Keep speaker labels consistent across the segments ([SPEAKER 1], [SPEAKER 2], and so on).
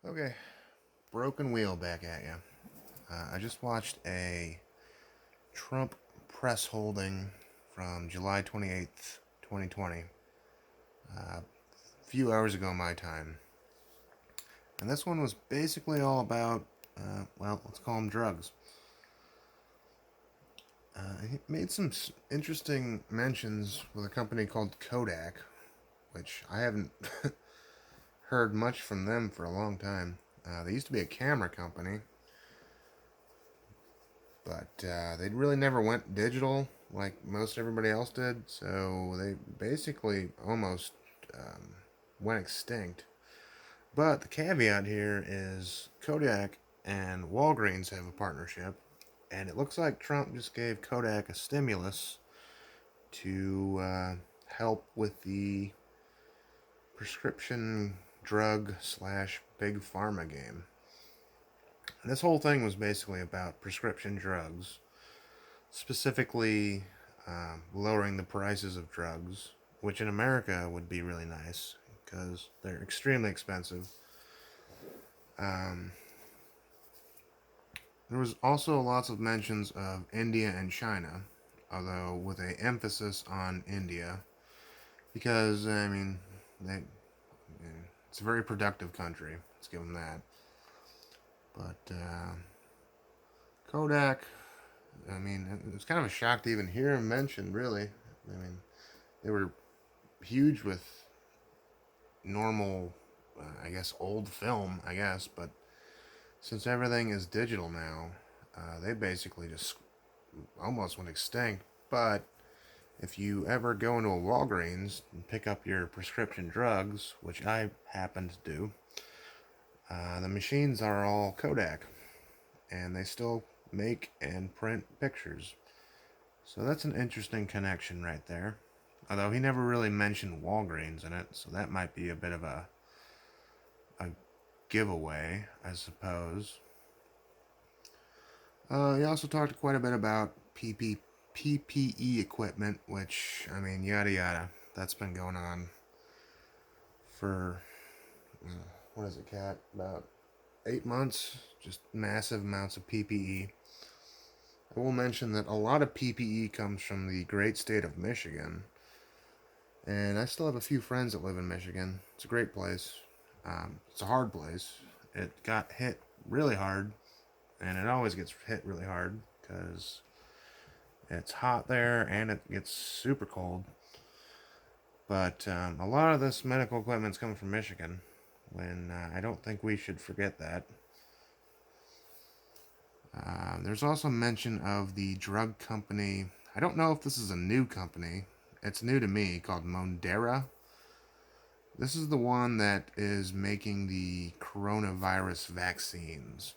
[SPEAKER 1] Okay, broken wheel back at you. I just watched a Trump press holding from July 28th, 2020, a few hours ago my time. And this one was basically all about, let's call them drugs. He made some interesting mentions with a company called Kodak, which I haven't heard much from them for a long time. They used to be a camera company, but they really never went digital like most everybody else did, so they basically almost um, went extinct. But the caveat here is Kodak and Walgreens have a partnership, and it looks like Trump just gave Kodak a stimulus to help with the prescription drug slash big pharma game. And this whole thing was basically about prescription drugs, specifically lowering the prices of drugs, which in America would be really nice because they're extremely expensive. Um, there was also lots of mentions of India and China, although with a emphasis on India because they, it's a very productive country. Let's give them that. But Kodak, it was kind of a shock to even hear him mentioned. Really, they were huge with normal, I guess, old film, I guess, but since everything is digital now, they basically just almost went extinct. But if you ever go into a Walgreens and pick up your prescription drugs, which I happen to do, the machines are all Kodak, and they still make and print pictures. So that's an interesting connection right there. Although he never really mentioned Walgreens in it, so that might be a bit of a giveaway, I suppose. He also talked quite a bit about PPE equipment, which, yada yada. That's been going on for, what is it, Cat? About 8 months. Just massive amounts of PPE. I will mention that a lot of PPE comes from the great state of Michigan. And I still have a few friends that live in Michigan. It's a great place. It's a hard place. It got hit really hard, and it always gets hit really hard because it's hot there and it gets super cold. But a lot of this medical equipment's coming from Michigan, when I don't think we should forget that. There's also mention of the drug company. I don't know if this is a new company. It's new to me, called Mondera. This is the one that is making the coronavirus vaccines.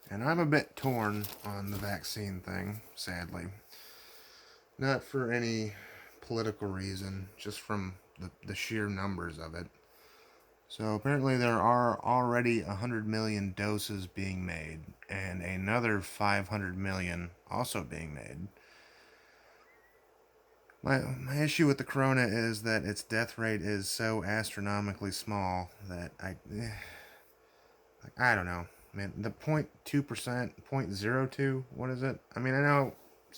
[SPEAKER 1] And I'm a bit torn on the vaccine thing, sadly. Not for any political reason, just from the sheer numbers of it. So apparently there are already 100 million doses being made, and another 500 million also being made. My issue with the corona is that its death rate is so astronomically small that I don't know. Man, the 0.2%, 0.02, what is it? I know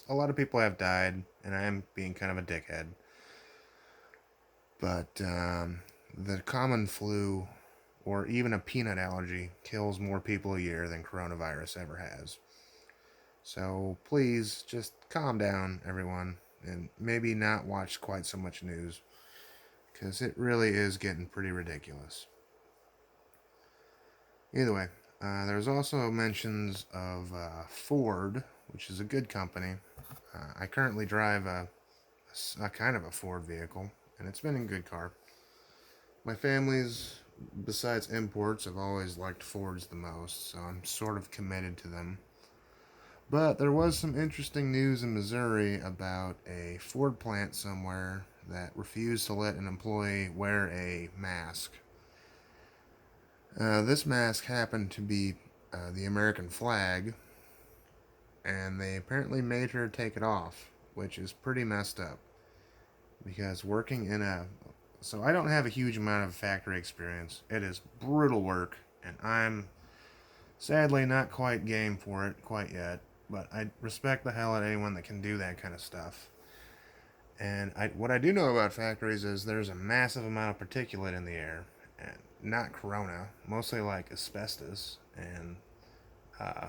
[SPEAKER 1] a lot of people have died, and I am being kind of a dickhead. But the common flu or even a peanut allergy kills more people a year than coronavirus ever has. So please just calm down, everyone, and maybe not watch quite so much news, because it really is getting pretty ridiculous. Either way, there's also mentions of Ford, which is a good company. I currently drive a kind of a Ford vehicle, and it's been a good car. My family's, besides imports, have always liked Fords the most, so I'm sort of committed to them. But there was some interesting news in Missouri about a Ford plant somewhere that refused to let an employee wear a mask. This mask happened to be the American flag, and they apparently made her take it off, which is pretty messed up. Because working in a So I don't have a huge amount of factory experience. It is brutal work, and I'm sadly not quite game for it quite yet. But I respect the hell out of anyone that can do that kind of stuff. And what I do know about factories is there's a massive amount of particulate in the air, and not corona, mostly like asbestos and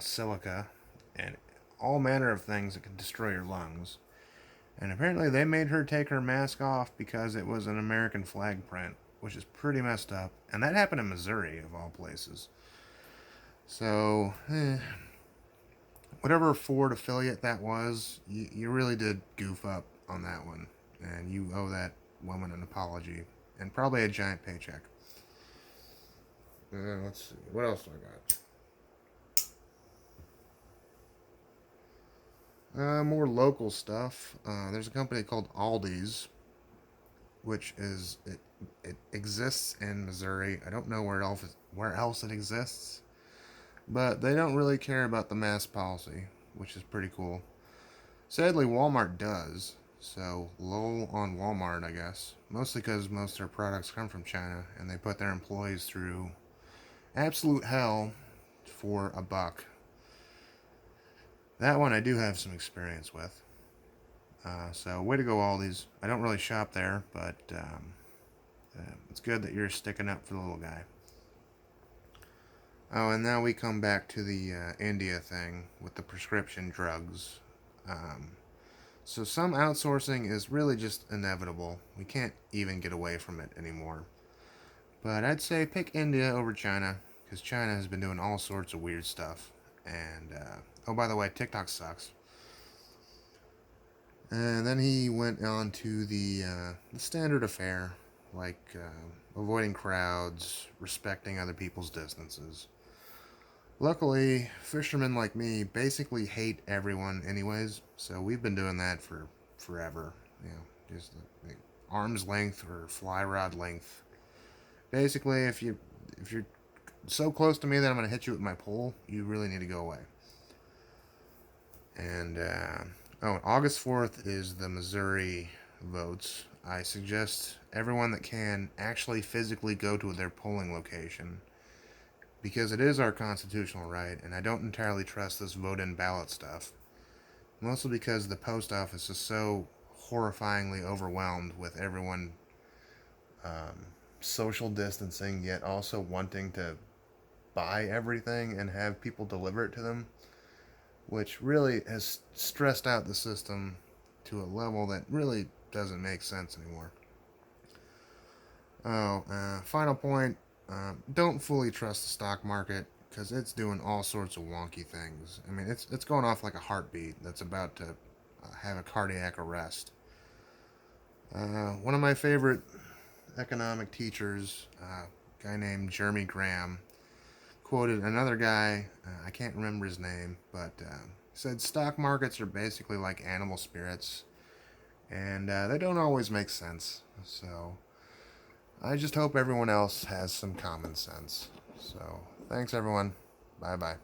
[SPEAKER 1] silica, and all manner of things that can destroy your lungs. And apparently they made her take her mask off because it was an American flag print, which is pretty messed up. And that happened in Missouri, of all places. So, whatever Ford affiliate that was, you really did goof up on that one. And you owe that woman an apology and probably a giant paycheck. Let's see. What else do I got? More local stuff. There's a company called Aldi's, which is it exists in Missouri. I don't know where else it exists, but they don't really care about the mask policy, which is pretty cool. Sadly, Walmart does. So, lol on Walmart, I guess. Mostly because most of their products come from China and they put their employees through absolute hell for a buck. That one I do have some experience with. So, way to go, Aldi's. I don't really shop there, but it's good that you're sticking up for the little guy. Oh, and now we come back to the India thing with the prescription drugs. Um, so some outsourcing is really just inevitable. We can't even get away from it anymore. But I'd say pick India over China, because China has been doing all sorts of weird stuff. And, oh, by the way, TikTok sucks. And then he went on to the standard affair, like avoiding crowds, respecting other people's distances. Luckily, fishermen like me basically hate everyone, anyways. So we've been doing that for forever. You know, just like arm's length or fly rod length. Basically, if you're so close to me that I'm gonna hit you with my pole, you really need to go away. And oh, August 4th is the Missouri votes. I suggest everyone that can actually physically go to their polling location because it is our constitutional right, and I don't entirely trust this vote in ballot stuff. Mostly because the post office is so horrifyingly overwhelmed with everyone social distancing, yet also wanting to buy everything and have people deliver it to them, which really has stressed out the system to a level that really doesn't make sense anymore. Oh, final point. Don't fully trust the stock market because it's doing all sorts of wonky things. I mean, it's going off like a heartbeat that's about to have a cardiac arrest. One of my favorite economic teachers, a guy named Jeremy Graham, quoted another guy. I can't remember his name, but said stock markets are basically like animal spirits, and they don't always make sense. So I just hope everyone else has some common sense. So thanks, everyone. Bye bye.